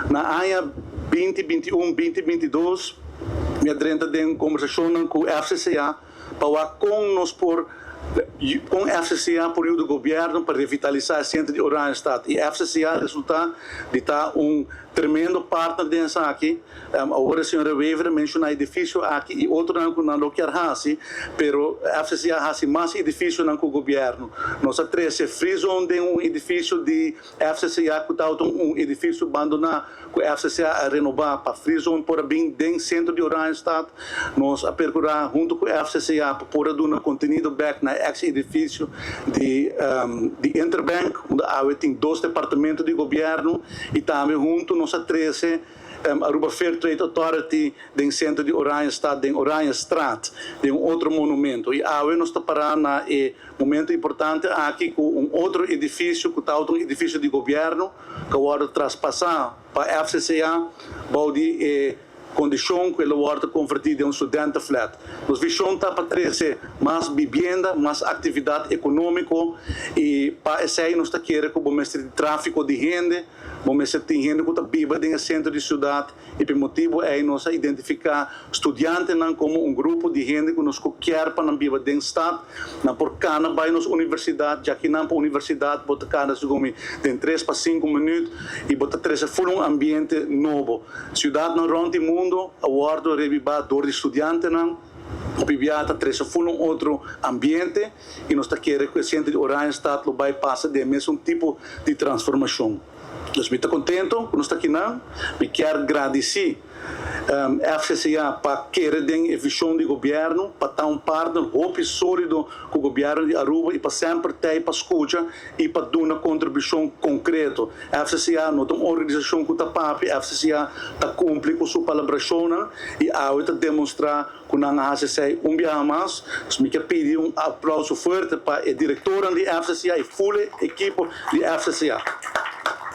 Na área 2021, 2022, minha drenta tem conversação com o FCCA para com nós com a FCCA por do governo para revitalizar o centro de Oranjestad. E a FCCA resulta de estar tremendo partner dessa aqui. Agora a senhora Wever mencionou edifício aqui e outro não quer fazer, pero a FCCA faz mais edifício não com o governo. Nós três frisam de edifício de FCCA que está edifício abandonado com a FCCA a renovar para frisam por bem dentro centro de Oranjestad. Nós a percorrer junto com a FCCA para pôr do conteúdo back na ex-edifício de Interbank, onde tem 2 departamentos de governo e também junto nós três Aruba Fair Trade Authority do centro de Oranjestad, em Oranjestad, de outro monumento. E agora nós estamos parando momento importante aqui com outro edifício, que está um edifício de governo, que agora traspassar para a FCCA, de condição que ele vai convertir em Studentenflat. Nós visão para trazer mais vivenda, mais atividade econômica e para isso aí nós queremos que o mestre de tráfico de gente, o mestre de gente que está viva no centro da cidade e por motivo é nós identificar estudantes como grupo de gente que nós quer para viver dentro do estado, na por cana vai nos universidade, já que na universidade bota cada segundo tem 3 para 5 minutos e bota trazer full ambiente novo. Cidade no ronde mundo, awardo revivador de estudantes o Pibiata treze foi outro ambiente e nós queremos que o centro de Oranjestad vai passar de mesmo tipo de transformação. Nós estamos contentes que nós estamos aqui, me quero agradecer FCCA para querer a visão do governo, para estar partner hope sólido com o governo de Aruba e para sempre ter para escutar e para dar uma contribuição concreta. FCCA não é uma organização que está papi, FCCA está cumpre com sua colaboração e agora demonstrar que não há dia mais. Nós me quero pedir aplauso forte para o Directornan de FCCA e full equipe de FCCA.